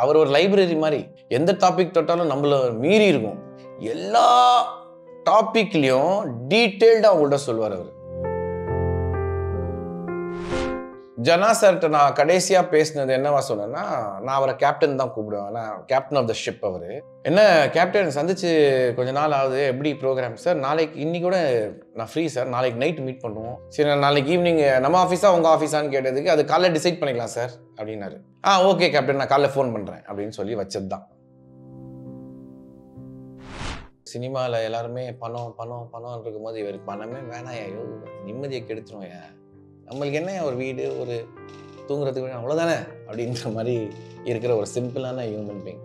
அவர் ஒரு லைப்ரரி மாதிரி எந்த டாபிக் தொட்டாலும் நம்மள மீறி இருக்கும். எல்லா டாபிக்லயும் டீட்டெயில்டா அவங்கள்ட்ட சொல்வார் அவர். ஜனா சார்கிட்ட நான் கடைசியா பேசினது என்னவா சொன்னேன்னா, நான் அவரை கேப்டன் தான் கூப்பிடுவேன். நான் கேப்டன் ஆஃப் த ஷிப் அவரு. என்ன கேப்டன் சந்திச்சு கொஞ்ச நாள் ஆகுது, எப்படி ப்ரோக்ராம் சார்? நாளைக்கு இன்னைக்கு கூட நான் ஃப்ரீ சார், நாளைக்கு நைட் மீட் பண்ணுவோம். சரி, நான் நாளைக்கு ஈவினிங் நம்ம ஆஃபீஸா உங்க ஆஃபீஸான்னு கேட்டதுக்கு அது காலைல டிசைட் பண்ணிக்கலாம் சார் அப்படின்னாரு. ஓகே கேப்டன், நான் காலைல ஃபோன் பண்றேன் அப்படின்னு சொல்லி வச்சது தான். சினிமாவில் எல்லாருமே பணம் பணம் பணம் இருக்கும்போது இவருக்கு பணமே வேணாம், ஐயோ நிம்மதியை கெடுத்துருவோம், நம்மளுக்கு என்ன ஒரு வீடு, ஒரு தூங்குறதுக்கு அவ்வளோதானே அப்படின்ற மாதிரி இருக்கிற ஒரு சிம்பிளான ஹியூமன் பீயிங்.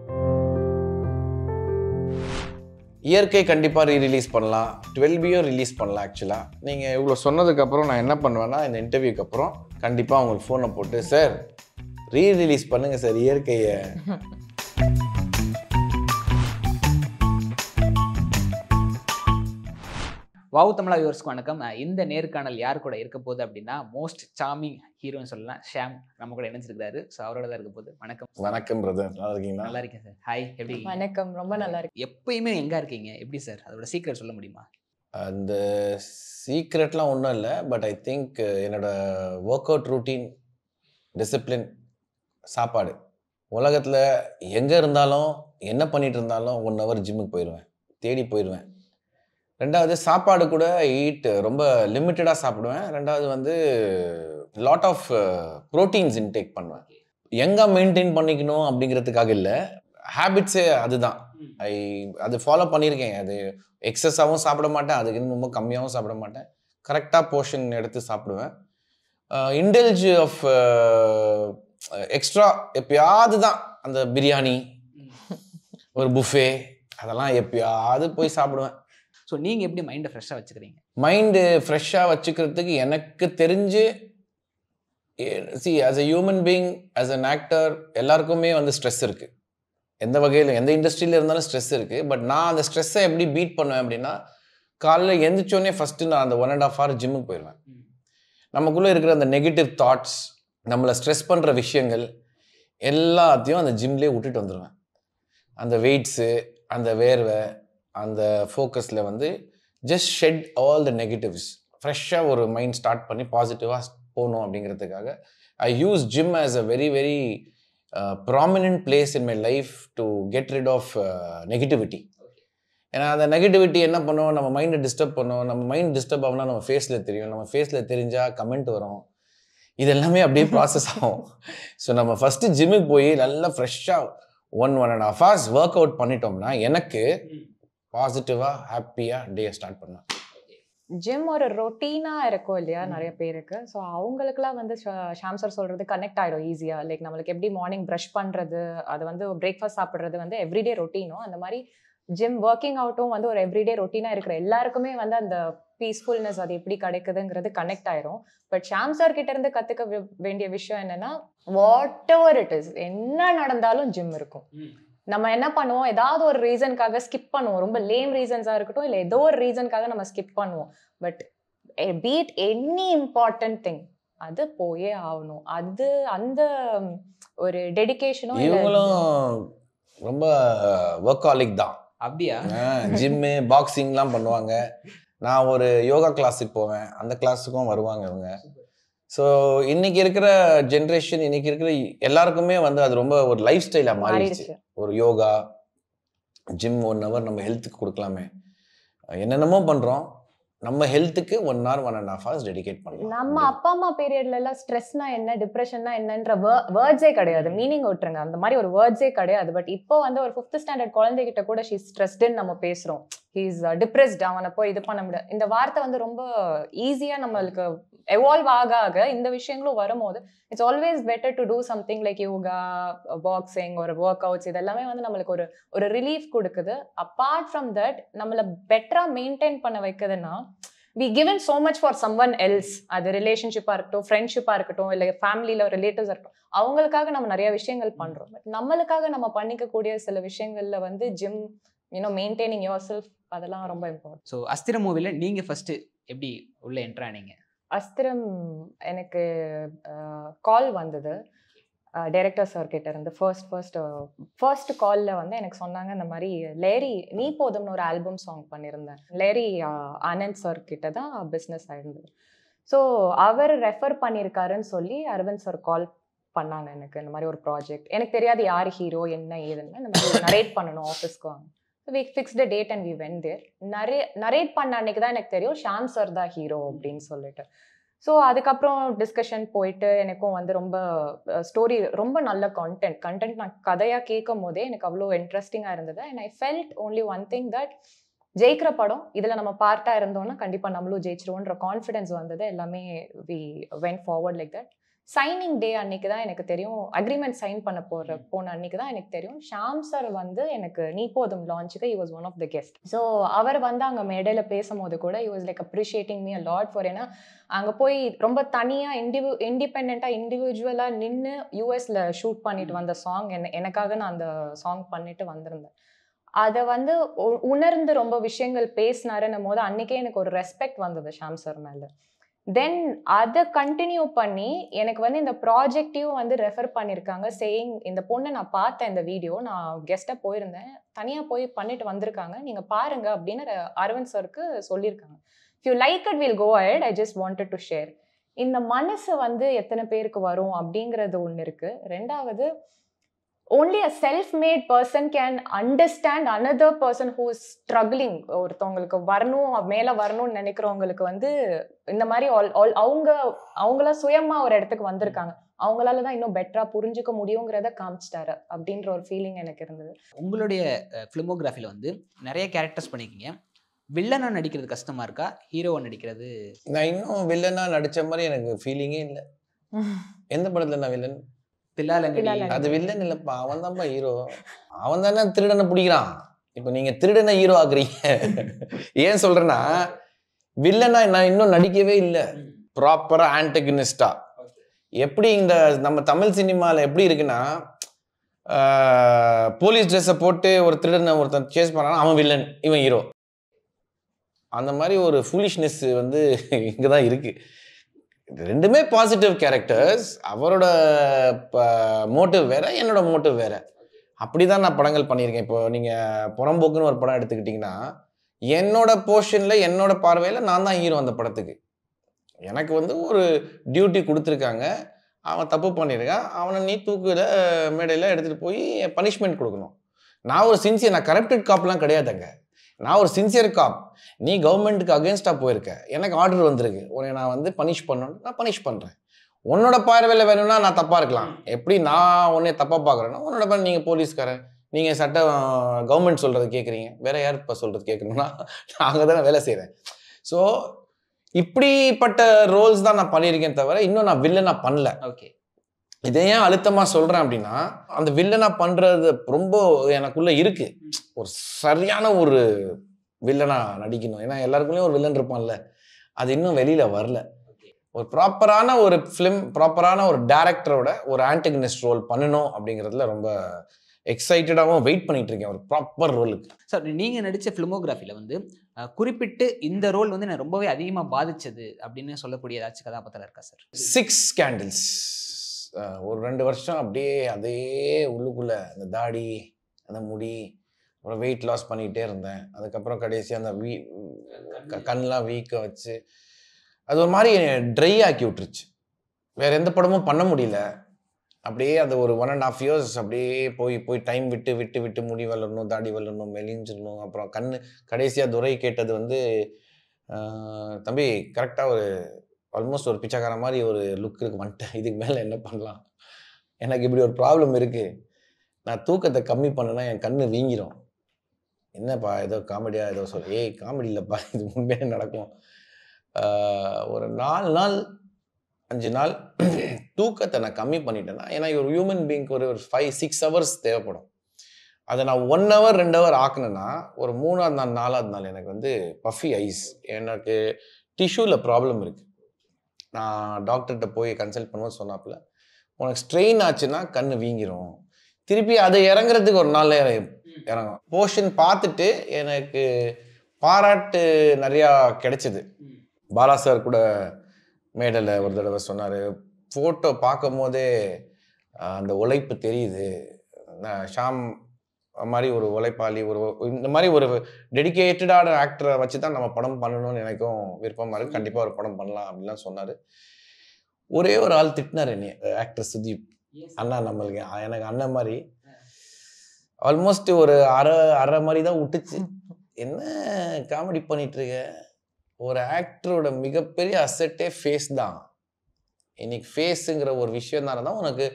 இயற்கை கண்டிப்பாக ரீரிலீஸ் பண்ணலாம், 12 ரிலீஸ் பண்ணலாம். ஆக்சுவலாக நீங்கள் இவ்வளோ சொன்னதுக்கப்புறம் நான் என்ன பண்ணுவேன்னா, இந்த இன்டர்வியூக்கு அப்புறம் கண்டிப்பாக உங்களுக்கு ஃபோனை போட்டு, சார் ரீரிலீஸ் பண்ணுங்கள் சார் இயற்கையை. வாவ் தமிழா வியூவர்ஸ்க்கு வணக்கம். இந்த நேர்காணல் யார் கூட இருக்க போகுது அப்படின்னா, மோஸ்ட் சார்மிங் ஹீரோன்னு சொல்லலாம், ஷாம் நம்ம கூட இணைஞ்சிருக்காரு. ஸோ அவரோட தான் இருக்க போகுது. வணக்கம். வணக்கம் பிரதர், நல்லா இருக்கீங்களா? நல்லா இருக்கேன் சார். ஹாய், எப்படி? வணக்கம், ரொம்ப நல்லா இருக்கு. எப்பயுமே எங்க இருக்கீங்க, எப்படி சார்? அதோட சீக்ரெட் சொல்ல முடியுமா? அந்த சீக்ரெட்லாம் ஒன்றும் இல்லை, பட் ஐ திங்க் என்னோட ஒர்க் அவுட் ரூட்டீன், டிசிப்ளின், சாப்பாடு. உலகத்தில் எங்கே இருந்தாலும் என்ன பண்ணிட்டு இருந்தாலும் 1 hour ஜிம்முக்கு போயிடுவேன், தேடி போயிடுவேன். ரெண்டாவது சாப்பாடு கூட ரொம்ப லிமிட்டடாக சாப்பிடுவேன். ரெண்டாவது வந்து லாட் ஆஃப் ப்ரோட்டீன்ஸ் இன்டேக் பண்ணுவேன். எங்கே மெயின்டைன் பண்ணிக்கணும் அப்படிங்கிறதுக்காக இல்லை, ஹேபிட்ஸே அதுதான். அது ஃபாலோ பண்ணியிருக்கேன். அது எக்ஸஸாகவும் சாப்பிட மாட்டேன், அதுக்கு ரொம்ப கம்மியாகவும் சாப்பிட மாட்டேன். கரெக்டாக போர்ஷன் எடுத்து சாப்பிடுவேன். இன்டெல்ஜ் ஆஃப் எக்ஸ்ட்ரா எப்பயாவது தான் அந்த பிரியாணி, ஒரு புஃபே, அதெல்லாம் எப்பயாவது போய் சாப்பிடுவேன். ஸோ நீங்கள் எப்படி மைண்டை ஃப்ரெஷ்ஷாக வச்சுக்கிறீங்க? மைண்டு ஃப்ரெஷ்ஷாக வச்சுக்கிறதுக்கு எனக்கு தெரிஞ்சு as a human being, as an actor, எல்லாருக்குமே வந்து ஸ்ட்ரெஸ் இருக்குது. எந்த வகையில் எந்த இண்டஸ்ட்ரியில் இருந்தாலும் ஸ்ட்ரெஸ் இருக்குது. பட் நான் அந்த ஸ்ட்ரெஸ்ஸை எப்படி பீட் பண்ணுவேன் அப்படின்னா, காலையில் எழுந்திரிச்சோடனே ஃபஸ்ட்டு நான் அந்த 1.5 hour ஜிம்முக்கு போயிடுவேன். நமக்குள்ளே இருக்கிற அந்த நெகட்டிவ் தாட்ஸ், நம்மளை ஸ்ட்ரெஸ் பண்ணுற விஷயங்கள் எல்லாத்தையும் அந்த ஜிம்லேயே விட்டுட்டு வந்துடுவேன். அந்த வெயிட்ஸு, அந்த வேர்வை, அந்த ஃபோக்கஸில் வந்து just shed all the negatives. ஃப்ரெஷ்ஷாக ஒரு மைண்ட் ஸ்டார்ட் பண்ணி பாசிட்டிவாக போகணும் அப்படிங்கிறதுக்காக I use gym as a very very prominent place in my life to get rid of negativity. ஏன்னா அந்த நெகட்டிவிட்டி என்ன பண்ணுவோம், நம்ம மைண்டை டிஸ்டர்ப் பண்ணுவோம். நம்ம மைண்ட் டிஸ்டர்ப் ஆகுனா நம்ம ஃபேஸில் தெரியும், நம்ம ஃபேஸில் தெரிஞ்சால் கமெண்ட் வரும், இது எல்லாமே அப்படியே ப்ராசஸ் ஆகும். ஸோ நம்ம ஃபஸ்ட்டு ஜிம்முக்கு போய் நல்லா ஃப்ரெஷ்ஷாக 1.5 hours ஒர்க் அவுட் பண்ணிட்டோம்னா எனக்கு பாசிட்டிவாக ஹாப்பியாக டே ஸ்டார்ட் பண்ணுவேன். ஜிம் ஒரு ரொட்டீனா இருக்கும் இல்லையா நிறைய பேருக்கு. ஸோ அவங்களுக்குலாம் வந்து ஷாம் சார் சொல்றது கனெக்ட் ஆயிடும் ஈஸியா. லைக் நம்மளுக்கு எப்படி மார்னிங் ப்ரஷ் பண்றது, அது வந்து பிரேக்ஃபாஸ்ட் சாப்பிட்றது வந்து எவ்ரிடே ரொட்டீனும், அந்த மாதிரி ஜிம் ஒர்க்கிங் அவுட்டும் வந்து ஒரு எவ்ரிடே ரொட்டீனா இருக்கிற எல்லாருக்குமே வந்து அந்த பீஸ்ஃபுல்னஸ் அது எப்படி கிடைக்குதுங்கிறது கனெக்ட் ஆயிரும். பட் ஷாம் சார் கிட்ட இருந்து கத்துக்க வேண்டிய விஷயம் என்னன்னா, வாட் எவர் இட் இஸ், என்ன நடந்தாலும் ஜிம் இருக்கும். நம்ம என்ன பண்ணுவோம், ஏதாவது ஒரு ரீசனுக்காக ஸ்கிப் பண்ணுவோம். ரொம்ப லேம் ரீசன்ஸா இருக்கட்டும், இல்லை ஏதோ ஒரு ரீசனுக்காக நம்ம ஸ்கிப் பண்ணுவோம். But be it any important thing, அது போயே ஆகணும். அது அந்த ஒரு டெடிகேஷனும். இவங்களும் ரொம்ப ஒர்க்காலிக் தான். அப்படியா? ஜிம்மு, பாக்ஸிங்லாம் பண்ணுவாங்க. நான் ஒரு யோகா கிளாஸுக்கு போவேன், அந்த கிளாஸுக்கும் வருவாங்க இவங்க. ஸோ இன்னைக்கு இருக்கிற ஜென்ரேஷன், இன்னைக்கு இருக்கிற எல்லாருக்குமே வந்து அது ரொம்ப ஒரு லைஃப் ஸ்டைலாக மாறிடுச்சு. ஒரு யோகா, ஜிம் 1 hour நம்ம ஹெல்த்துக்கு கொடுக்கலாமே, என்னென்னமோ பண்ணுறோம். நம்ம ஹெல்த்துக்கு 1 hour 1.5 hours டெடிகேட் பண்ணலாம். நம்ம அப்பா அம்மா பீரியட்ல எல்லாம் ஸ்ட்ரெஸ்னா என்ன, டிப்ரெஷன்னா என்னன்ற வேர்ட்ஸே கிடையாது. மீனிங் விட்டுருங்க, அந்த மாதிரி ஒரு வேர்ட்ஸே கிடையாது. பட் இப்போ வந்து ஒரு 5th standard குழந்தைகிட்ட கூட ஷீ ஸ்ட்ரெஸ்டுன்னு நம்ம பேசுறோம். ஹீஸ் டிப்ரெஸ்ட், அவனை போய் இது பண்ண முடியாது. இந்த வார்த்தை வந்து ரொம்ப ஈஸியா நம்மளுக்கு எவால்வ் ஆக ஆக இந்த விஷயங்களும் வரும்போது it's always better to do something like yoga, boxing, ஒரு ஒர்க் அவுட்ஸ். இதெல்லாமே வந்து நம்மளுக்கு ஒரு ரிலீஃப் கொடுக்குது. அப்பார்ட் ஃப்ரம் தட் நம்மளை பெட்டரா மெயின்டைன் பண்ண வைக்குதுன்னா, we given so much for someone else. அது ரிலேஷன்ஷிப்பா இருக்கட்டும், ஃப்ரெண்ட்ஷிப்பா இருக்கட்டும், இல்லை ஃபேமிலியில ரிலேட்டிவ்ஸ் இருக்கட்டும், அவங்களுக்காக நம்ம நிறைய விஷயங்கள் பண்றோம். பட் நம்மளுக்காக நம்ம பண்ணிக்கக்கூடிய சில விஷயங்கள்ல வந்து ஜிம், மெயின்டைனிங் யுவர் செல்ஃப், அதெல்லாம் ரொம்ப இம்பார்ட்டன்ட். ஸோ அஸ்திரம் மூவில நீங்க ஃபர்ஸ்ட் எப்படி உள்ள என்ட்ரு ஆனீங்க? அஸ்திரம் எனக்கு கால் வந்தது. டைரக்டர் சார் கிட்ட இருந்து ஃபர்ஸ்ட் காலில் வந்து எனக்கு சொன்னாங்க இந்த மாதிரி லேரி நீ போதும்னு ஒரு ஆல்பம் சாங் பண்ணியிருந்தேன். லேரி ஆனந்த் சார் கிட்ட தான் பிஸ்னஸ் ஆயிருந்தது. ஸோ அவர் ரெஃபர் பண்ணியிருக்காருன்னு சொல்லி அரவிந்த் சார் கால் பண்ணாங்க எனக்கு. இந்த மாதிரி ஒரு ப்ராஜெக்ட் எனக்கு தெரியாது யார் ஹீரோ என்ன ஏதுன்னு. இந்த மாதிரி நரேட் பண்ணணும் ஆஃபீஸ்க்கு வாங்க. we fixed a date and we went there. Narrate பண்ண அன்னைக்கு தான் எனக்கு தெரியும் ஷாம் சார் தான் ஹீரோ அப்படின்னு சொல்லிட்டு. ஸோ அதுக்கப்புறம் டிஸ்கஷன் போயிட்டு எனக்கும் வந்து ரொம்ப ஸ்டோரி ரொம்ப நல்ல கண்டென்ட் நான் கதையாக கேட்கும் போதே எனக்கு அவ்வளோ இன்ட்ரெஸ்டிங்காக இருந்தது. And I felt only one thing that ஜெயிக்கிற படம் இதில் நம்ம பார்ட்டாக இருந்தோம்னா கண்டிப்பாக நம்மளும் ஜெயிச்சிருவோன்ற கான்ஃபிடென்ஸ் வந்தது. எல்லாமே we went forward like that. Signing day அன்னைக்கு தான் எனக்கு தெரியும், அக்ரிமெண்ட் சைன் பண்ண போன அன்னைக்கு தான் எனக்கு தெரியும் ஷாம் சார் வந்து எனக்கு நீ போதும் லான்ச்சுக்கு he was one of the guest. So அவர் வந்து அங்கே மேடையில் பேசும்போது கூட he was like appreciating me a lot for, ஏன்னா அங்கே போய் ரொம்ப தனியாக இண்டிபெண்ட்டாக இண்டிவிஜுவலாக நின்று யூஎஸில் ஷூட் பண்ணிட்டு வந்த சாங் எனக்காக நான் அந்த சாங் பண்ணிட்டு வந்திருந்தேன். அதை வந்து உணர்ந்து ரொம்ப விஷயங்கள் பேசினாருன்னும் போது அன்னைக்கே எனக்கு ஒரு ரெஸ்பெக்ட் வந்தது ஷாம் சார் மேலே. தென் அதை கண்டினியூ பண்ணி எனக்கு வந்து இந்த ப்ராஜெக்டையும் வந்து ரெஃபர் பண்ணியிருக்காங்க. சேயிங் இந்த பொண்ணை நான் பார்த்தேன், இந்த வீடியோ நான் கெஸ்ட்டாக போயிருந்தேன், தனியாக போய் பண்ணிட்டு வந்திருக்காங்க, நீங்கள் பாருங்க அப்படின்னு அரவிந்த் சாருக்கு சொல்லியிருக்காங்க. If you like it will go ahead, I just wanted to share. இந்த மனசு வந்து எத்தனை பேருக்கு வரும் அப்படிங்கிறது ஒன்று இருக்குது. ரெண்டாவது, only a self-made person can understand another person who is struggling. ஒருத்தவங்களுக்கு வரணும் மேலே வரணும்னு நினைக்கிறவங்களுக்கு வந்து இந்த மாதிரி அவங்கள சுயமா ஒரு இடத்துக்கு வந்திருக்காங்க, அவங்களால தான் இன்னும் பெட்டரா புரிஞ்சுக்க முடியுங்கிறத காமிச்சிட்டாரு அப்படின்ற ஒரு ஃபீலிங் எனக்கு இருந்தது. உங்களுடைய ஃபிலிமோகிராஃபில வந்து நிறைய கேரக்டர்ஸ் பண்ணிருக்கீங்க. வில்லனா நடிக்கிறது கஷ்டமா இருக்கா, ஹீரோவா நடிக்கிறது? நான் இன்னும் வில்லனா நடிச்ச மாதிரி எனக்கு ஃபீலிங்கே இல்லை. எந்த படத்துல நான் வில்லன்? அது வில்லன் இல்லப்பா, அவன் தான்ப்பா ஹீரோ. அவன் தானே திருடனை பிடிக்கிறான். இப்ப நீங்க திருடனை ஹீரோ ஆக்குறீங்க. ஏன் சொல்றேன்னா, வில்லனா நான் இன்னும் நடிக்கவே இல்லை ப்ராப்பரா ஆன்டகனிஸ்டா. எப்படி இந்த நம்ம தமிழ் சினிமால எப்படி இருக்குன்னா, போலீஸ் ட்ரெஸ்ஸை போட்டு ஒரு திருடனை ஒருத்தன் சேஸ் பண்ணானா அவன் வில்லன், இவன் ஹீரோ. அந்த மாதிரி ஒரு ஃபூலிஷ்னஸ் வந்து இங்கதான் இருக்கு. ரெண்டுமே பாசிட்டிவ் கேரக்டர்ஸ். அவரோட மோட்டிவ் வேற, என்னோட மோட்டிவ் வேற. அப்படிதான் நான் படங்கள் பண்ணியிருக்கேன். இப்போ நீங்க புறம்போக்குன்னு ஒரு படம் எடுத்துக்கிட்டீங்கன்னா, என்னோட போர்ஷன்ல என்னோட பார்வையில நான் தான் ஹீரோ அந்த படத்துக்கு. எனக்கு வந்து ஒரு டியூட்டி கொடுத்துருக்காங்க, அவன் தப்பு பண்ணியிருக்கான், அவனை நீ தூக்குல மேடையில் எடுத்துட்டு போய் பனிஷ்மெண்ட் கொடுக்கணும். நான் ஒரு சின்சியர், நான் கரப்டட் காப்லாம் கிடையாதுங்க. நான் ஒரு சின்சியர் காப். நீ கவர்மெண்ட்டுக்கு அகேன்ஸ்டாக போயிருக்க, எனக்கு ஆர்டர் வந்திருக்கு, உன்னை நான் வந்து பனிஷ் பண்ணணும், நான் பனிஷ் பண்ணுறேன். உன்னோட பார்வையில் வேணும்னா நான் தப்பாக இருக்கலாம். எப்படி நான் உன்னை தப்பாக பார்க்குறேன்னா, உன்னோட பார்வை நீங்கள் போலீஸ்காரன், நீங்கள் சட்டம் கவர்மெண்ட் சொல்கிறது கேட்குறீங்க, வேற யார் இப்போ சொல்கிறது கேட்கணும்னா நாங்கள் தானே வேலை செய்கிறேன். ஸோ இப்படிப்பட்ட ரோல்ஸ் தான் நான் பண்ணியிருக்கேன் தவிர இன்னும் நான் வில்லனா பண்ணல. ஓகே, இதை ஏன் அழுத்தமாக சொல்கிறேன் அப்படின்னா, அந்த வில்லனா பண்ணுறது ரொம்ப எனக்குள்ளே இருக்கு. ஒரு சரியான ஒரு வில்லனா நடிக்கணும். ஏன்னா எல்லாருக்குள்ளேயும் ஒரு வில்லன் இருப்பான்ல, அது இன்னும் வெளியில வரல. ஒரு ப்ராப்பரான ஒரு ஃபிலிம், ப்ராப்பரான ஒரு டைரக்டரோட ஒரு ஆன்டகனிஸ்ட் ரோல் பண்ணணும் அப்படிங்கிறதுல ரொம்ப எக்ஸைட்டடாகவும் வெயிட் பண்ணிட்டு இருக்கேன், ஒரு ப்ராப்பர் ரோலுக்கு. சார், நீங்கள் நடித்த ஃபிலிமோகிராஃபியில் வந்து குறிப்பிட்டு இந்த ரோல் வந்து நான் ரொம்பவே அதிகமாக பாதிச்சது அப்படின்னு சொல்லக்கூடிய ஏதாச்சும் கதாபாத்திரம் இருக்கா சார்? 6 ஸ்கேண்டல்ஸ். ஒரு 2 வருஷம் அப்படியே அதே உள்ளுக்குள்ள அந்த தாடி, அந்த முடி, அப்புறம் வெயிட் லாஸ் பண்ணிகிட்டே இருந்தேன். அதுக்கப்புறம் கடைசி அந்த கண்ணெலாம் வீக்க வச்சு அது ஒரு மாதிரி ட்ரை ஆக்கி விட்டுருச்சு. வேறு எந்த படமும் பண்ண முடியல. அப்படியே அது ஒரு 1.5 years அப்படியே போய் டைம் விட்டு முடி வளரணும், தாடி வளரணும், மெலிஞ்சிடணும். அப்புறம் கடைசியாக துரை கேட்டது வந்து, தம்பி கரெக்டாக ஒரு ஆல்மோஸ்ட் ஒரு பிச்சைக்கார மாதிரி ஒரு லுக் இருக்கு, வந்துட்டேன், இதுக்கு மேலே என்ன பண்ணலாம், எனக்கு இப்படி ஒரு ப்ராப்ளம் இருக்குது, நான் தூக்கத்தை கம்மி பண்ணேன்னா என் கண்ணு வீங்கிரும். என்னப்பா ஏதோ காமெடியாக ஏதோ சொல், ஏய் காமெடி இல்லைப்பா, இது உண்மையாக நடக்கும். ஒரு 4 நாள் 5 நாள் தூக்கத்தை நான் கம்மி பண்ணிட்டேன்னா, ஏன்னா ஒரு ஹியூமன் பீங்க்கு ஒரு 5-6 hours தேவைப்படும். அதை நான் 1 hour 2 hour ஆக்குனேன்னா ஒரு 3ஆவது நாள் 4ஆவது நாள் எனக்கு வந்து பஃபி ஐஸ், எனக்கு டிஷ்யூவில் ப்ராப்ளம் இருக்குது. நான் டாக்டர்கிட்ட போய் கன்சல்ட் பண்ணுவோம், சொன்னாப்புல உனக்கு ஸ்ட்ரெயின் ஆச்சுன்னா கண்ணு வீங்கிரும், திருப்பி அதை இறங்குறதுக்கு ஒரு நாள் இறங்கும். போர்ஷன் பார்த்துட்டு எனக்கு பாராட்டு நிறையா கிடைச்சிது. பாலா சார் கூட மேடையில் ஒரு தடவை சொன்னார், ஃபோட்டோ பார்க்கும் போதே அந்த உழைப்பு தெரியுது. ஷாம் மாதிரி ஒரு உழைப்பாளி, இந்த மாதிரி ஒரு டெடிக்கேட்டடான ஆக்டரை வச்சு தான் நம்ம படம் பண்ணணும்னு எனக்கும் விருப்பமாக இருக்குது. கண்டிப்பாக ஒரு படம் பண்ணலாம் அப்படின்லாம் சொன்னார். ஒரே ஒரு ஆள் திட்டினார் என்னைய, ஆக்டர் சுதீப் அண்ணா. நம்மளுக்கு எனக்கு அண்ணன் மாதிரி ஆல்மோஸ்ட் ஒரு அரை மாதிரி தான் விட்டுச்சு. என்ன காமெடி பண்ணிட்டு இருக்க, ஒரு ஆக்டரோட மிகப்பெரிய அசெட்டே ஃபேஸ் தான். இன்னைக்கு ஃபேஸுங்கிற ஒரு விஷயம் தானே தான் உனக்கு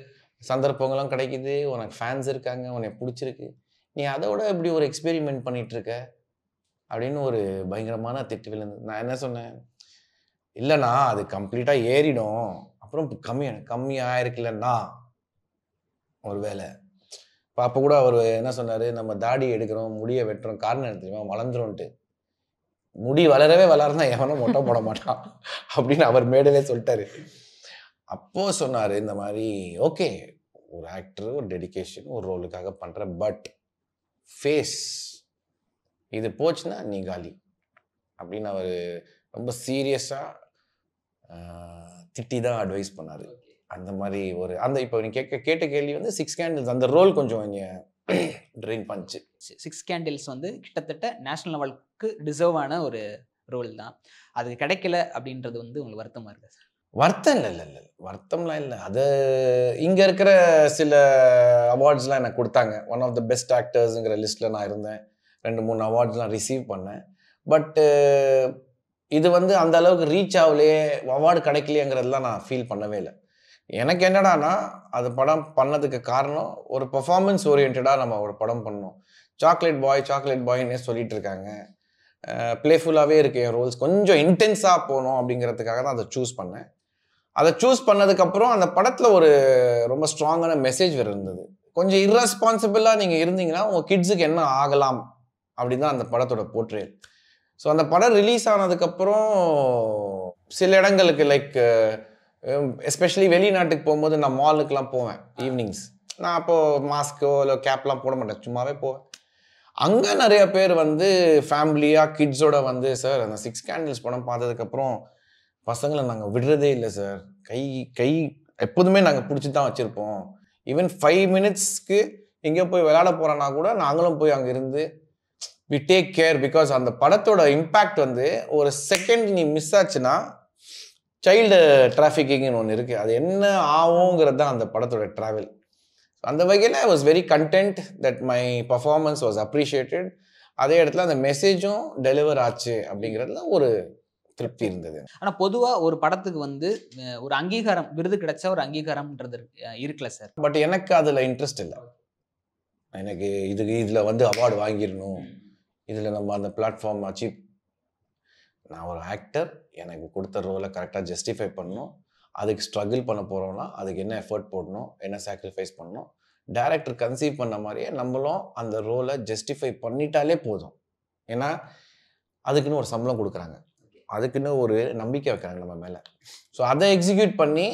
சந்தர்ப்பங்களும் கிடைக்குது, உனக்கு ஃபேன்ஸ் இருக்காங்க, உனக்கு பிடிச்சிருக்கு, நீ அதோட இப்படி ஒரு எக்ஸ்பெரிமெண்ட் பண்ணிட்டு இருக்க அப்படின்னு ஒரு பயங்கரமான திட்டு விழுந்து. நான் என்ன சொன்னேன், இல்லைண்ணா அது கம்ப்ளீட்டாக ஏறிடும், அப்புறம் கம்மியாக இருக்குல்லண்ணா ஒரு வேலை. இப்போ அப்போ கூட அவர் என்ன சொன்னார், நம்ம தாடி எடுக்கிறோம், முடியை வெட்டுறோம், காரணம் என்ன தெரியுமா, வளர்ந்துரும்ன்ட்டு. முடி வளரவே வளர்ந்தா எவனும் மொட்டை போட மாட்டான் அப்படின்னு அவர் மேடையிலே சொல்லிட்டாரு. அப்போ சொன்னார் இந்த மாதிரி, ஓகே ஒரு ஆக்டர் ஒரு டெடிக்கேஷன் ஒரு ரோலுக்காக பண்ணுற, பட் ஃபேஸ் இது போச்சுன்னா நீ காலி அப்படின்னு அவர் ரொம்ப சீரியஸாக திட்டி தான் அட்வைஸ் பண்ணார். அந்த மாதிரி ஒரு அந்த இப்போ நீ கேட்ட கேள்வி வந்து 6 கேண்டில்ஸ் அந்த ரோல் கொஞ்சம் ட்ரெயின் பண்ணிச்சு. 6 கேண்டில்ஸ் வந்து கிட்டத்தட்ட நேஷனல் லெவலுக்கு டிசர்வ் ஆன ஒரு ரோல் தான். அது கிடைக்கல அப்படின்றது வந்து உங்களுக்கு வருத்தமாக இருக்குது சார்? வருத்தம் இல்லை வருத்தம்லாம் இல்லை. அது இங்கே இருக்கிற சில அவார்ட்ஸ்லாம் எனக்கு கொடுத்தாங்க. ஒன் ஆஃப் த பெஸ்ட் ஆக்டர்ஸுங்கிற லிஸ்ட்டில் நான் இருந்தேன். 2-3 அவார்ட்ஸ்லாம் ரிசீவ் பண்ணேன். பட்டு இது வந்து அந்த அளவுக்கு ரீச் ஆகலையே, அவார்டு கிடைக்கலையேங்கிறதுலாம் நான் ஃபீல் பண்ணவே இல்லை. எனக்கு என்னடானா அது படம் பண்ணதுக்கு காரணம் ஒரு பெர்ஃபார்மன்ஸ் ஓரியன்டாக நம்ம ஒரு படம் பண்ணோம். சாக்லேட் பாய்னே சொல்லிட்டு இருக்காங்க. ப்ளேஃபுல்லாகவே இருக்கு என் ரோல்ஸ், கொஞ்சம் இன்டென்ஸாக போகணும் அப்படிங்கிறதுக்காக தான் அதை சூஸ் பண்ணேன். அதை சூஸ் பண்ணதுக்கப்புறம் அந்த படத்தில் ஒரு ரொம்ப ஸ்ட்ராங்கான மெசேஜ் வேறு இருந்தது. கொஞ்சம் இர்ரெஸ்பான்சிபிளாக நீங்கள் இருந்தீங்கன்னா உங்கள் கிட்ஸுக்கு என்ன ஆகலாம் அப்படின்னு தான் அந்த படத்தோட போர்ட்ரேல். ஸோ அந்த படம் ரிலீஸ் ஆனதுக்கப்புறம் சில இடங்களுக்கு லைக் எஸ்பெஷலி வெளிநாட்டுக்கு போகும்போது நான் மாலுக்கெலாம் போவேன் ஈவினிங்ஸ். நான் அப்போது மாஸ்க்கோ இல்லை கேப்லாம் போட மாட்டேன், சும்மாவே போவேன். அங்கே நிறைய பேர் வந்து ஃபேமிலியாக கிட்ஸோட வந்து, சார் அந்த 6 கேண்டில்ஸ் படம் பார்த்ததுக்கப்புறம் பசங்களை நாங்கள் விடுறதே இல்லை சார், கை எப்போதுமே நாங்கள் பிடிச்சி தான் வச்சுருப்போம். ஈவன் 5 மினிட்ஸ்க்கு எங்கேயோ போய் விளையாட போகிறோன்னா கூட நாங்களும் போய் அங்கே இருந்து வி டேக் கேர். பிகாஸ் அந்த படத்தோட இம்பேக்ட் வந்து ஒரு செகண்ட் நீ மிஸ் ஆச்சுன்னா சைல்டு டிராஃபிக்கிங்னு ஒன்று இருக்குது, அது என்ன ஆகுங்கிறது தான் அந்த படத்தோட ட்ராவல். அந்த வகையில் I was very content that my performance was appreciated. அதே இடத்துல அந்த மெசேஜும் டெலிவர் ஆச்சு அப்படிங்கிறதுல ஒரு திருப்தி இருந்தது. ஆனால் பொதுவாக ஒரு படத்துக்கு வந்து ஒரு அங்கீகாரம், விருது கிடைச்சா ஒரு அங்கீகாரம்ன்றது இருக்குல்ல சார்? பட் எனக்கு அதில் இன்ட்ரெஸ்ட் இல்லை. எனக்கு இதில் வந்து அவார்டு வாங்கிடணும், இதில் நம்ம அந்த பிளாட்ஃபார்ம் அச்சீவ். நான் ஒரு ஆக்டர், எனக்கு கொடுத்த ரோலை கரெக்டாக ஜஸ்டிஃபை பண்ணணும். அதுக்கு ஸ்ட்ரகிள் பண்ண போகிறோம்னா அதுக்கு என்ன எஃபர்ட் போடணும், என்ன சாக்ரிஃபைஸ் பண்ணணும், டைரக்டர் கன்சீவ் பண்ண மாதிரியே நம்மளும் அந்த ரோலை ஜஸ்டிஃபை பண்ணிட்டாலே போதும். ஏன்னா அதுக்குன்னு ஒரு சம்பளம் கொடுக்குறாங்க, அதுக்குன்னு ஒரு நம்பிக்கை வைக்கிறாங்க நம்ம மேலே. ஸோ அதை எக்ஸிக்யூட் பண்ணி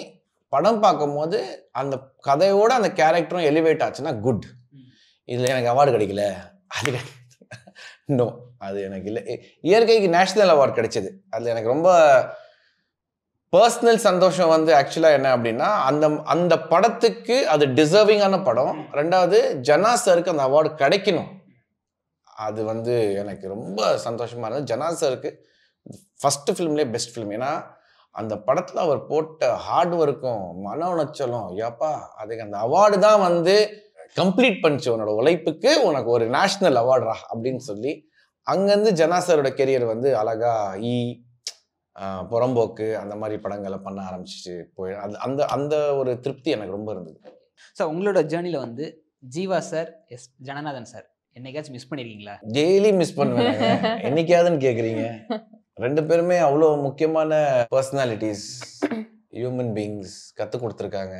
படம் பார்க்கும்போது அந்த கதையோடு அந்த கேரக்டரும் எலிவேட் ஆச்சுன்னா குட். இதில் எனக்கு அவார்டு கிடைக்கல, அது நோ, அது எனக்கு இல்லை. இயற்கைக்கு நேஷ்னல் அவார்டு கிடைச்சது, அதில் எனக்கு ரொம்ப பர்சனல் சந்தோஷம் வந்து ஆக்சுவலாக என்ன அப்படின்னா, அந்த படத்துக்கு அது டிசர்விங்கான படம். ரெண்டாவது ஜனா சருக்கு அந்த அவார்டு கிடைக்கணும், அது வந்து எனக்கு ரொம்ப சந்தோஷமாக இருந்தது. ஜனா சருக்கு ஃபஸ்ட்டு ஃபிலிம்லேயே பெஸ்ட் ஃபிலிம். ஏன்னா அந்த படத்தில் அவர் போட்ட ஹார்ட் ஒர்க்கும் மன உளைச்சலும், ஐயாப்பா அதுக்கு அந்த அவார்டு தான் வந்து கம்ப்ளீட் பண்ணிச்சு, உன்னோட உழைப்புக்கு உனக்கு ஒரு நேஷ்னல் அவார்டுரா அப்படின்னு சொல்லி. அங்கேருந்து ஜனா சரோட கெரியர் வந்து அழகா புறம்போக்கு அந்த மாதிரி படங்களை பண்ண ஆரம்பிச்சிச்சு போய் அந்த அந்த ஒரு திருப்தி எனக்கு ரொம்ப இருந்தது. ஸோ உங்களோட ஜேர்னியில் வந்து ஜீவா சார், ஜனநாதன் சார் என்னைக்காச்சும் மிஸ் பண்ணிருக்கீங்களா? டெய்லி மிஸ் பண்ணுவேன். என்னைக்காதுன்னு கேட்குறீங்க. 2 பேருமே அவ்வளோ முக்கியமான பர்சனாலிட்டிஸ், ஹியூமன் பீயிங்ஸ், கற்றுக் கொடுத்துருக்காங்க.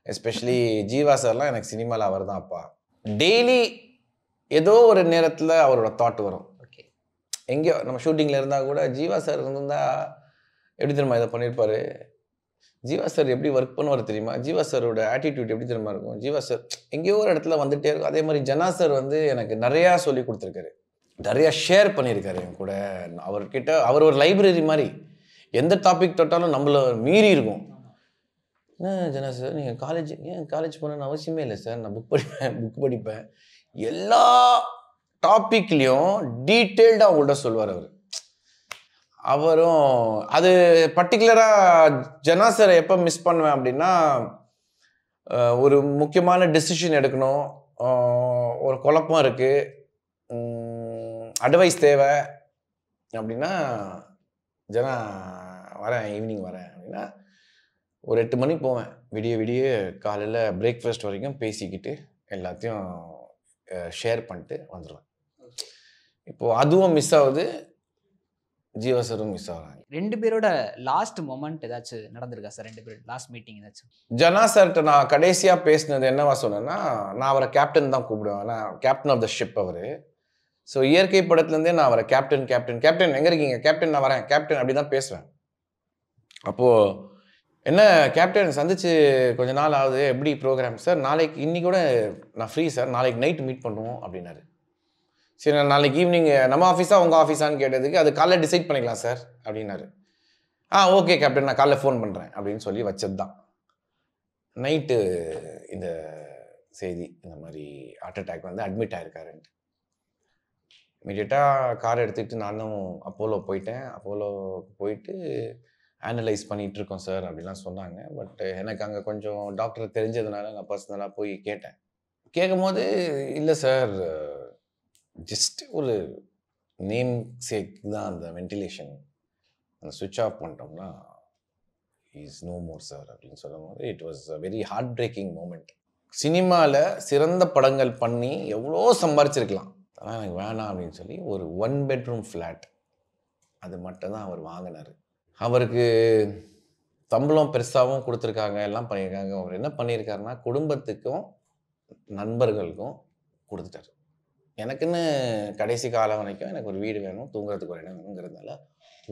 எஸ்பெஷலி ஜீவா சார்லாம் எனக்கு சினிமாவில் அவர் தான் அப்பா. டெய்லி ஏதோ ஒரு நேரத்தில் அவரோட தாட் வரும். ஓகே, எங்கேயோ நம்ம ஷூட்டிங்கில் இருந்தால் கூட ஜீவா சார் இருந்தால் எப்படி தெரியுமா இதை பண்ணியிருப்பார், ஜீவா சார் எப்படி ஒர்க் பண்ணுவார் தெரியுமா, ஜீவா சாரோட ஆட்டிடியூட் எப்படி தெரியுமா இருக்கும், ஜீவா சார் எங்கேயோ ஒரு இடத்துல வந்துகிட்டே இருக்கும். அதே மாதிரி ஜனா சார் வந்து எனக்கு நிறையா சொல்லி கொடுத்துருக்காரு, நிறையா ஷேர் பண்ணியிருக்காரு என் கூட. அவர்கிட்ட அவர் ஒரு லைப்ரரி மாதிரி, எந்த டாபிக் தொட்டாலும் நம்மள மீறி இருக்கும். என்ன ஜனா சார் நீங்கள் காலேஜ் போகணுன்னு அவசியமே இல்லை சார், நான் புக் படிப்பேன் எல்லா டாப்பிக்லேயும் டீட்டெயில்டாக அவங்கள்ட்ட சொல்லுவார் அவரும். அது பர்டிகுலராக ஜனா சாரை எப்போ மிஸ் பண்ணுவேன் அப்படின்னா, ஒரு முக்கியமான டெசிஷன் எடுக்கணும், ஒரு குழப்பம் இருக்குது, அட்வைஸ் தேவை அப்படின்னா, ஜனா வரேன், ஈவினிங் வரேன் அப்படின்னா ஒரு 8 மணி போவேன். விடிய காலையில் பிரேக்ஃபாஸ்ட் வரைக்கும் பேசிக்கிட்டு எல்லாத்தையும் ஷேர் பண்ணிட்டு வந்துடுவேன். இப்போது அதுவும் மிஸ் ஆகுது, ஜீவா சாரும் மிஸ் ஆகுறாங்க. 2 பேரோட லாஸ்ட் மொமெண்ட் ஏதாச்சும் நடந்திருக்கா சார்? 2 பேர் லாஸ்ட் மீட்டிங் ஏதாச்சும்? ஜனா சார்கிட்ட நான் கடைசியாக பேசினது என்னவா சொன்னேன்னா, நான் அவரை கேப்டன் தான் கூப்பிடுவேன், நான் கேப்டன் ஆஃப் த ஷிப் அவர். ஸோ இயற்கை படத்துலேருந்தே நான் அவரை கேப்டன் எங்கே இருக்கீங்க, கேப்டன் நான் வரேன், கேப்டன் அப்படி தான் பேசுவேன். அப்போது என்ன கேப்டன் சந்திச்சு கொஞ்ச நாள் ஆகுது, எப்படி ப்ரோக்ராம் சார், இன்னைக்கு கூட நான் ஃப்ரீ சார், நாளைக்கு நைட்டு மீட் பண்ணுவோம் அப்படின்னாரு. சரி, நான் நாளைக்கு ஈவினிங் நம்ம ஆஃபீஸா உங்கள் ஆஃபீஸான்னு கேட்டதுக்கு அது காலைல டிசைட் பண்ணிக்கலாம் சார் அப்படின்னாரு. ஓகே கேப்டன், நான் காலைல ஃபோன் பண்ணுறேன் அப்படின்னு சொல்லி வச்சது தான். நைட்டு இந்த செய்தி, இந்த மாதிரி ஹார்ட் அட்டாக் வந்து அட்மிட் ஆகிருக்காருன்ட்டு. இமீடியட்டாக கார் எடுத்துக்கிட்டு நானும் அப்போலோ போயிட்டு அனலைஸ் பண்ணிகிட்ருக்கோம் சார் அப்படிலாம் சொன்னாங்க. பட் எனக்கு அங்கே கொஞ்சம் டாக்டர் தெரிஞ்சதுனால நான் பர்சனலாக போய் கேட்டேன். கேட்கும் போது இல்லை சார், ஜஸ்ட் ஒரு நேம் சேக் தான் அந்த வென்டிலேஷன், அந்த சுவிட்ச் ஆஃப் பண்ணிட்டோம்னா இஸ் நோ மோர் சார் அப்படின்னு சொல்லும் போது it was a very heart breaking moment. சினிமாவில் சிறந்த படங்கள் பண்ணி எவ்வளோ சம்பாரிச்சிருக்கலாம், ஆனால் எனக்கு வேணாம் அப்படின்னு சொல்லி ஒரு 1 bedroom ஃப்ளாட் அது மட்டும் தான் அவர் வாங்கினார். அவருக்கு சம்பளம் பெருசாகவும் கொடுத்துருக்காங்க, எல்லாம் பண்ணியிருக்காங்க. அவர் என்ன பண்ணியிருக்காருன்னா, குடும்பத்துக்கும் நண்பர்களுக்கும் கொடுத்துட்டார். எனக்குன்னு கடைசி காலம் வரைக்கும் எனக்கு ஒரு வீடு வேணும், தூங்குறதுக்கு ஒரு இடம் வேணுங்கிறதுனால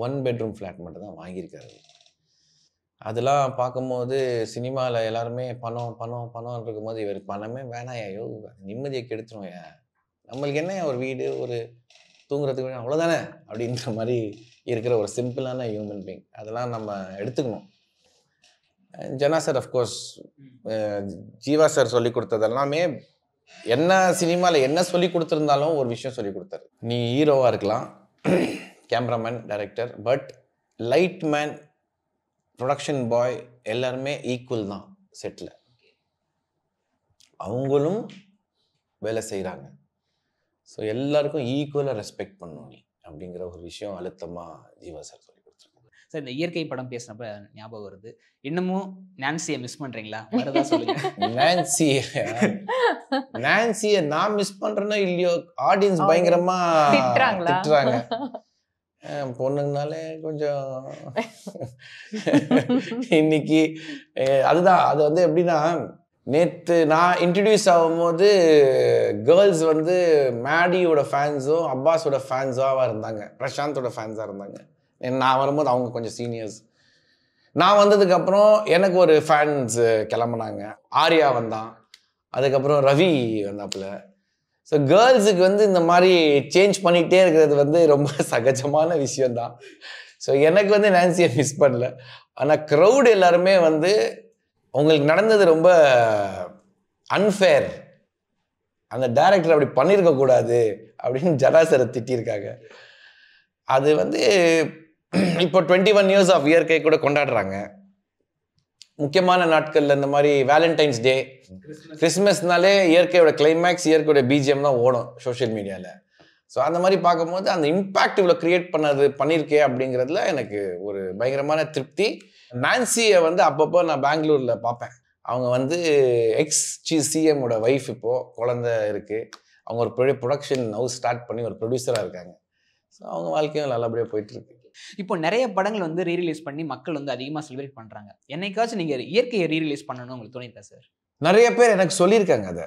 1 bedroom ஃப்ளாட் மட்டும் தான் வாங்கியிருக்காரு. அதெல்லாம் பார்க்கும்போது சினிமாவில் எல்லாருமே பணம் இருக்கும்போது இவர் பணமே வேணாம், ஐயோ நிம்மதியை கெடுத்துரும், நம்மளுக்கு என்ன ஒரு வீடு, ஒரு தூங்குறதுக்கு வேணும், அவ்வளோதானே அப்படின்ற மாதிரி இருக்கிற ஒரு சிம்பிளான ஹியூமன் பீயிங். அதெல்லாம் நம்ம எடுத்துக்கணும். ஜனா சார் அஃப்கோர்ஸ், ஜீவா சார் சொல்லி கொடுத்தது எல்லாமே என்ன சினிமாவில் என்ன சொல்லி கொடுத்துருந்தாலும் ஒரு விஷயம் சொல்லி கொடுத்தாரு. நீ ஹீரோவாக இருக்கலாம், cameraman, director, but light man, production boy எல்லாருமே ஈக்குவல் தான் செட்டில். அவங்களும் வேலை செய்கிறாங்க. ஸோ எல்லாருக்கும் ஈக்குவலாக ரெஸ்பெக்ட் பண்ணணும் நீ அப்படிங்கிற ஒரு விஷயம் அழுத்தமாக ஜீவா சார் சொல்லி கொடுத்துருக்காங்க. சார், இந்த இயற்கை படம் பேசினப்ப ஞாபகம் வருது, இன்னமும் நான்சியை மிஸ் பண்ணுறீங்களா? வரதான் சொல்லுங்க. நான்சியை நான் மிஸ் பண்ணுறேன்னா இல்லையோ, ஆடியன்ஸ் பயங்கரமா திட்டுறாங்க. பொண்ணுங்கனாலே கொஞ்சம் இன்னைக்கு அதுதான். அது வந்து எப்படின்னா, நேற்று நான் இன்ட்ரடியூஸ் ஆகும்போது கேர்ள்ஸ் வந்து மேடியோட ஃபேன்ஸும் அப்பாஸோட ஃபேன்ஸாக இருந்தாங்க, பிரசாந்தோட ஃபேன்ஸாக இருந்தாங்க. நான் வரும்போது அவங்க கொஞ்சம் சீனியர்ஸ். நான் வந்ததுக்கப்புறம் எனக்கு ஒரு ஃபேன்ஸ் கிளம்புனாங்க. ஆர்யா வந்தான், அதுக்கப்புறம் ரவி வந்தாப்புல. ஸோ கேர்ள்ஸுக்கு வந்து இந்த மாதிரி சேஞ்ச் பண்ணிகிட்டே இருக்கிறது வந்து ரொம்ப சகஜமான விஷயந்தான். ஸோ எனக்கு வந்து நான்சியை மிஸ் பண்ணல. ஆனால் க்ரௌடு எல்லாருமே வந்து உங்களுக்கு நடந்தது ரொம்ப அன்ஃபேர், அந்த டைரக்டர் அப்படி பண்ணியிருக்கக்கூடாது அப்படின்னு ஜனா சாரை திட்டியிருக்காங்க. அது வந்து இப்போ 21 years ஆஃப் இயற்கை கூட கொண்டாடுறாங்க. முக்கியமான நாட்களில் இந்த மாதிரி வேலண்டைன்ஸ் டே, கிறிஸ்மஸ்னாலே இயற்கையோட கிளைமேக்ஸ், இயற்கையோட பிஜிஎம் தான் ஓடும் சோஷியல் மீடியாவில். ஸோ அந்த மாதிரி பார்க்கும்போது அந்த இம்பேக்ட் இவ்வளோ கிரியேட் பண்ணியிருக்கே அப்படிங்கிறதுல எனக்கு ஒரு பயங்கரமான திருப்தி. நான்சியை வந்து அப்பப்போ நான் பெங்களூரில் பார்ப்பேன். அவங்க வந்து சிஎம்மோட ஒய்ஃப், இப்போது குழந்தை இருக்குது. அவங்க ஒரு ப்ரொடக்ஷன் ஹவுஸ் ஸ்டார்ட் பண்ணி ஒரு ப்ரொடியூசராக இருக்காங்க. ஸோ அவங்க வாழ்க்கையும் நல்லபடியாக போயிட்டுருக்கு. இப்போ நிறைய படங்கள் வந்து ரீரிலீஸ் பண்ணி மக்கள் வந்து அதிகமாக செலிப்ரேட் பண்ணுறாங்க. என்னைக்காச்சும் நீங்கள் இயற்கையை ரீரிலீஸ் பண்ணணும்னு உங்களுக்கு தோணிருக்கா சார்? நிறைய பேர் எனக்கு சொல்லியிருக்காங்க அதை,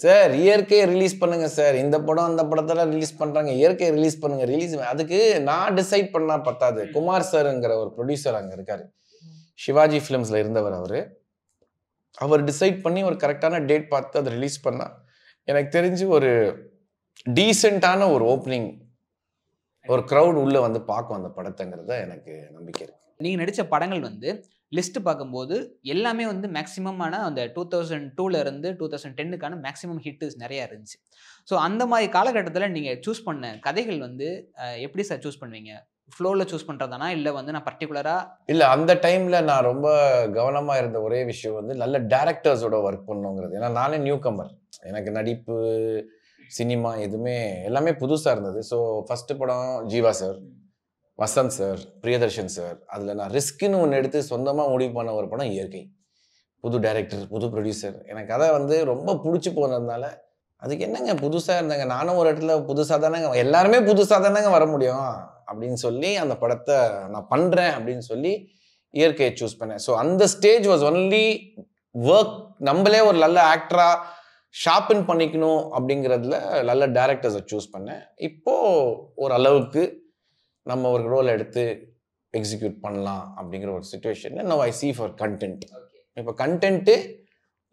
சார் இயற்கையை ரிலீஸ் பண்ணுங்க சார், இந்த படம் அந்த படத்தெல்லாம் ரிலீஸ் பண்ணுறாங்க, இயற்கையை ரிலீஸ் பண்ணுங்க, ரிலீஸ். அதுக்கு நான் டிசைட் பண்ணால் பத்தாது. குமார் சார்ங்கிற ஒரு ப்ரொடியூசர் அங்கே இருக்கார், சிவாஜி ஃபிலிம்ஸில் இருந்தவர். அவர் டிசைட் பண்ணி ஒரு கரெக்டான டேட் பார்த்து அதை ரிலீஸ் பண்ணால் எனக்கு தெரிஞ்சு ஒரு டீசெண்டான ஒரு ஓப்பனிங், ஒரு க்ரௌட் உள்ளே வந்து பார்க்கும் அந்த படத்தைங்கிறத எனக்கு நம்பிக்கை இருக்கு. நீங்கள் நடித்த படங்கள் வந்து லிஸ்ட் பார்க்கும்போது எல்லாமே வந்து மேக்ஸிமமான அந்த 2002 இருந்து 2010க்கான மேக்ஸிமம் ஹிட்ஸ் நிறைய இருந்துச்சு. ஸோ அந்த மாதிரி காலகட்டத்தில் நீங்கள் சூஸ் பண்ண கதைகள் வந்து எப்படி சார் சூஸ் பண்ணுவீங்க? ஃப்ளோவில் சூஸ் பண்ணுறதானா இல்லை வந்து நான் பர்டிகுலராக? இல்லை, அந்த டைமில் நான் ரொம்ப கவனமாக இருந்த ஒரே விஷயம் வந்து நல்ல டேரக்டர்ஸோட ஒர்க் பண்ணுங்கிறது. ஏன்னா நானே நியூ கமர், எனக்கு நடிப்பு சினிமா எதுவுமே எல்லாமே புதுசாக இருந்தது. ஸோ ஃபஸ்ட்டு படம் Jeeva sir, Vasanth sir, Priyadarshan sir. அதில் நான் ரிஸ்க்குன்னு ஒன்று எடுத்து சொந்தமாக முடிவு பண்ண ஒரு படம் இயற்கை. புது டைரக்டர், புது ப்ரொடியூசர். எனக்கு கதை வந்து ரொம்ப பிடிச்சி போனதுனால அதுக்கு என்னங்க புதுசாக இருந்தாங்க, நானும் ஒரு இடத்துல புதுசாக தானேங்க, எல்லாருமே புதுசாக தானேங்க வர முடியும் அப்படின்னு சொல்லி அந்த படத்தை நான் பண்ணுறேன் அப்படின்னு சொல்லி இயற்கையை சூஸ் பண்ணேன். ஸோ அந்த ஸ்டேஜ் வாஸ் ஒன்லி ஒர்க். நம்மளே ஒரு நல்ல ஆக்டராக ஷார்பன் பண்ணிக்கணும் அப்படிங்கிறதுல நல்ல டேரக்டர்ஸை சூஸ் பண்ணேன். இப்போது ஒரு அளவுக்கு நம்ம ஒரு ரோல் எடுத்து எக்ஸிக்யூட் பண்ணலாம் அப்படிங்கிற ஒரு சுச்சுவேஷனில் now I see for content. இப்போ கண்டென்ட்டு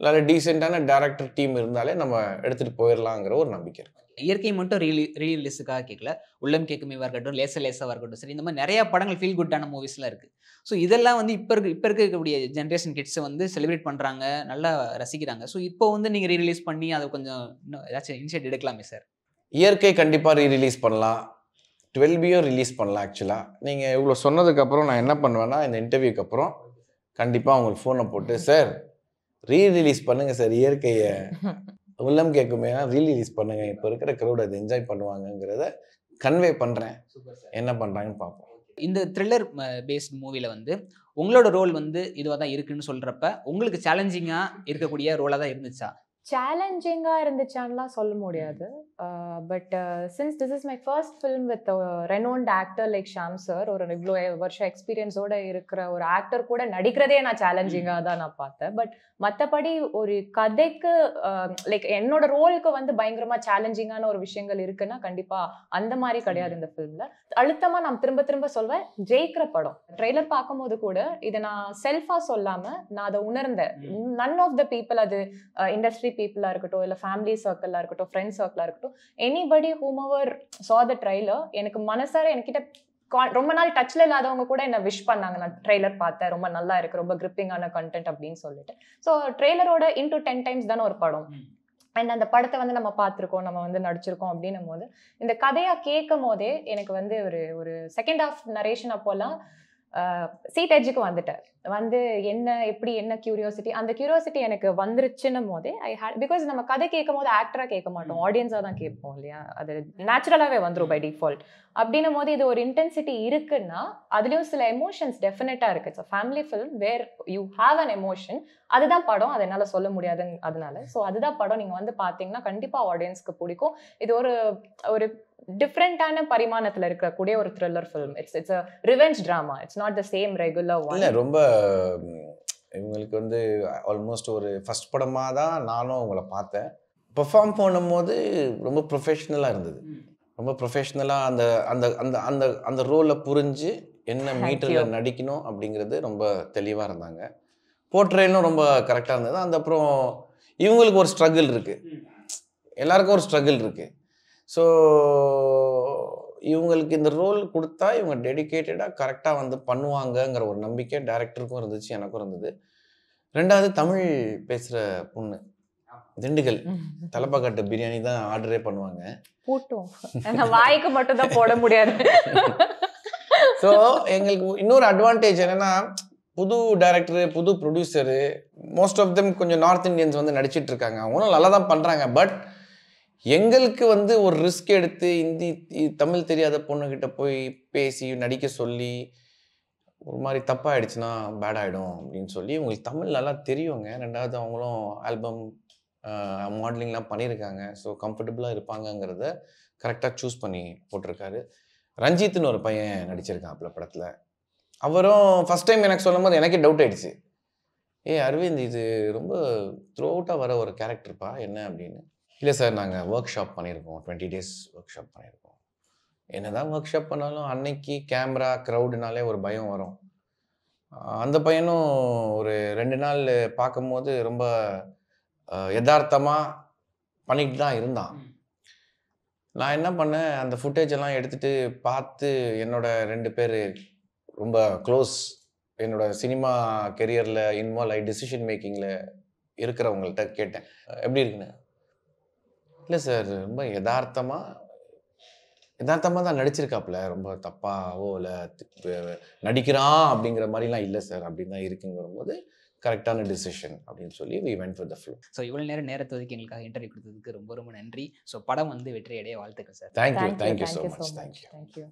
நல்ல டீசெண்டான டேரக்டர் டீம் இருந்தாலே நம்ம எடுத்துகிட்டு போயிடலாங்கிற ஒரு நம்பிக்கை இருக்குது. இயற்கை மட்டும் ரீலிஸ்டுக்காக கேட்கல, உள்ளம் கேட்குமேவா இருக்கட்டும், லேசாக இருக்கட்டும், சரி, இந்த மாதிரி நிறைய படங்கள் ஃபீல் குட்டான மூவிஸ்லாம் இருக்குது. ஸோ இதெல்லாம் வந்து இப்போ இருக்கக்கூடிய ஜென்ரேஷன் கிட்ஸை வந்து செலிப்ரேட் பண்ணுறாங்க, நல்லா ரசிக்கிறாங்க. ஸோ இப்போ வந்து நீங்கள் ரீரிலீஸ் பண்ணி அதை கொஞ்சம் இன்னும் ஏதாச்சும் இனிஷியேட் எடுக்கலாமே சார்? இயற்கை கண்டிப்பாக ரீரிலீஸ் பண்ணலாம், 12 ரிலீஸ் பண்ணலாம். ஆக்சுவலாக நீங்கள் இவ்வளோ சொன்னதுக்கப்புறம் நான் என்ன பண்ணுவேன்னா, இந்த இன்டர்வியூக்கு அப்புறம் கண்டிப்பாக அவங்களுக்கு ஃபோனை போட்டு, சார் ரீரிலீஸ் பண்ணுங்கள் சார் இயற்கையை, உள்ளம் கேட்குமே ரீரிலீஸ் பண்ணுங்கள், இப்போ இருக்கிற க்ரௌட் அதை என்ஜாய் பண்ணுவாங்கங்கிறத கன்வே பண்ணுறேன். என்ன பண்ணுறாங்கன்னு பார்ப்போம். இந்த த்ரில்லர் பேஸ்ட் மூவியில் வந்து உங்களோட ரோல் வந்து இதுவாக தான் இருக்குன்னு சொல்கிறப்ப உங்களுக்கு சேலஞ்சிங்காக இருக்கக்கூடிய ரோலாக தான் இருந்துச்சா? சேலஞ்சிங்காக இருந்துச்சான்லாம் சொல்ல முடியாது. But since this is my first film with renowned actor like Shaam sir, ஒரு இவ்வளோ வருஷம் எக்ஸ்பீரியன்ஸோடு இருக்கிற ஒரு ஆக்டர் கூட நடிக்கிறதே நான் சேலஞ்சிங்காக தான் நான் பார்த்தேன். பட் மற்றபடி ஒரு கதைக்கு லைக் என்னோட ரோலுக்கு வந்து பயங்கரமாக சேலஞ்சிங்கான ஒரு விஷயங்கள் இருக்குன்னா கண்டிப்பாக அந்த மாதிரி கிடையாது இந்த ஃபிலிமில். அழுத்தமாக நான் திரும்ப திரும்ப சொல்வேன், ஜெயிக்கிற படம். ட்ரெய்லர் பார்க்கும்போது கூட இதை நான் செல்ஃபாக சொல்லாமல் நான் அதை உணர்ந்தேன். நன் ஆஃப் த பீப்புள், அது இண்டஸ்ட்ரி பீப்புளாக இருக்கட்டும், இல்லை ஃபேமிலி சர்க்கிளாக இருக்கட்டும், ஃப்ரெண்ட்ஸ் சர்க்கிளாக இருக்கட்டும், எனிபடி ஹூமவர் சா த ட்ரெய்லர், எனக்கு மனசார என்கிட்ட ரொம்ப நாள் டச்ல இல்லாதவங்க கூட என்ன விஷ் பண்ணாங்க, நான் ட்ரெய்லர் பார்த்தேன், ரொம்ப நல்லா இருக்கு, ரொம்ப கிரிப்பிங்கான கண்டென்ட் அப்படின்னு சொல்லிட்டு. ஸோ ட்ரெய்லரோட இன்டூ 10 times தானே ஒரு படம். அண்ட் அந்த படத்தை வந்து நம்ம பார்த்துருக்கோம், நம்ம வந்து நடிச்சிருக்கோம் அப்படின்னும் போது இந்த கதையா கேட்கும் போதே எனக்கு வந்து ஒரு செகண்ட் ஹாஃப் நரேஷன் அப்போல்லாம் சீட் எட்ஜுக்கு வந்துட்டேன். வந்து என்ன கியூரியாசிட்டி, அந்த கியூரியாசிட்டி எனக்கு வந்துருச்சுன்னும் போதே ஐ ஹேட், பிகாஸ் நம்ம கதை கேட்கும் போது ஆக்டரா கேட்க மாட்டோம், ஆடியன்ஸாக தான் கேட்போம் இல்லையா, அது நேச்சுரலாகவே வந்துடும் பை டிஃபால்ட். அப்படின்னும் போது இது ஒரு இன்டென்சிட்டி இருக்குன்னா அதுலேயும் சில எமோஷன்ஸ் டெஃபினட்டாக இருக்குது. It's family film where you have an emotion. அதுதான் படம், அதை என்னால் சொல்ல முடியாது அதனால. ஸோ அதுதான் படம். நீங்கள் வந்து பார்த்தீங்கன்னா கண்டிப்பாக ஆடியன்ஸ்க்கு பிடிக்கும். இது ஒரு டிஃப்ரெண்டான பரிமாணத்தில் இருக்கக்கூடிய ஒரு thriller film. It's a revenge drama. It's not the same regular one. இல்லை, ரொம்ப இவங்களுக்கு வந்து ஆல்மோஸ்ட் ஒரு ஃபர்ஸ்ட் படமாக தான் நானும் உங்களை பார்த்தேன். பெர்ஃபார்ம் பண்ணும்போது ரொம்ப ப்ரொஃபஷ்னலாக இருந்தது. ரொம்ப ப்ரொஃபஷ்னலாக அந்த அந்த அந்த அந்த அந்த ரோலில் புரிஞ்சு என்ன மீட்டரில் நடிக்கணும் அப்படிங்கிறது ரொம்ப தெளிவாக இருந்தாங்க. போர்ட்ரேலும் ரொம்ப கரெக்டாக இருந்தது. அந்த அப்புறம் இவங்களுக்கு ஒரு ஸ்ட்ரகிள் இருக்குது, எல்லாருக்கும் ஒரு ஸ்ட்ரகிள் இருக்குது. ஸோ இவங்களுக்கு இந்த ரோல் கொடுத்தா இவங்க டெடிக்கேட்டடாக கரெக்டாக வந்து பண்ணுவாங்கங்கிற ஒரு நம்பிக்கை டைரக்டருக்கும் இருந்துச்சு, எனக்கும் இருந்தது. ரெண்டாவது, தமிழ் பேசுகிற பொண்ணு, திண்டுக்கல் தலப்பாக்கட்டு பிரியாணி தான் ஆர்டரே பண்ணுவாங்க. போட்டோம், வாய்க்கு மட்டும் தான் போட முடியாது. ஸோ எங்களுக்கு இன்னொரு அட்வான்டேஜ் என்னென்னா, புது டைரக்டரு, புது ப்ரொடியூசரு, மோஸ்ட் ஆஃப் தெம் கொஞ்சம் நார்த் இந்தியன்ஸ் வந்து நடிச்சிட்டு இருக்காங்க. அவங்களும் நல்லா தான் பண்ணுறாங்க. பட் எங்களுக்கு வந்து ஒரு ரிஸ்க் எடுத்து தமிழ் தெரியாத பொண்ணுக்கிட்ட போய் பேசி நடிக்க சொல்லி ஒரு மாதிரி தப்பாகிடுச்சுன்னா பேட் ஆகிடும் அப்படின்னு சொல்லி, உங்களுக்கு தமிழ் நல்லா தெரியுங்க. ரெண்டாவது அவங்களும் ஆல்பம் மாடலிங்லாம் பண்ணியிருக்காங்க. ஸோ கம்ஃபர்டபுளாக இருப்பாங்கங்கிறத கரெக்டாக சூஸ் பண்ணி போட்டிருக்காரு. ரஞ்சித்னு ஒரு பையன் நடிச்சிருக்கான் படத்தில். அவரும் ஃபஸ்ட் டைம் எனக்கு சொல்லும் போது எனக்கே டவுட் ஆகிடுச்சு, அரவிந்த் இது ரொம்ப த்ரூ அவுட்டாக வர ஒரு கேரக்டர்ப்பா என்ன அப்படின்னு. இல்லை சார், நாங்கள் ஒர்க் ஷாப் பண்ணியிருக்கோம், 20 days ஒர்க் ஷாப் பண்ணியிருக்கோம். என்ன தான் ஒர்க் ஷாப் பண்ணாலும் அன்னைக்கு கேமரா க்ரௌடுனாலே ஒரு பயம் வரும். அந்த பையனும் ஒரு 2 நாள் பார்க்கும்போது ரொம்ப யதார்த்தமாக பண்ணிட்டு தான் இருந்தான். நான் என்ன பண்ணேன், அந்த ஃபுட்டேஜ் எல்லாம் எடுத்துகிட்டு பார்த்து என்னோட 2 பேர் ரொம்ப க்ளோஸ் என்னோட சினிமா கெரியரில் இன்வால்வ் ஆகி டிசிஷன் மேக்கிங்கில் இருக்கிறவங்கள்ட்ட கேட்டேன், எப்படி இருக்குன்னு. இல்லை சார், ரொம்ப யதார்த்தமாக தான் நடிச்சிருக்காப்புல, ரொம்ப தப்பாவோ இல்லை நடிக்கிறான் அப்படிங்கிற மாதிரிலாம் இல்லை சார், அப்படின்னு தான் இருக்குங்கிறபோது கரெக்டான டிசிஷன் அப்படின்னு சொல்லி we went with the flow. So இவ்வளோ நேரத்தை ஒதுக்கி எங்களுக்காக இன்டர்வியூ கொடுத்ததுக்கு ரொம்ப ரொம்ப நன்றி. ஸோ படம் வந்து வெற்றி அடைய வாழ்த்துக்கள் sir. Thank you Thank you so so much. much. Thank you. Thank you.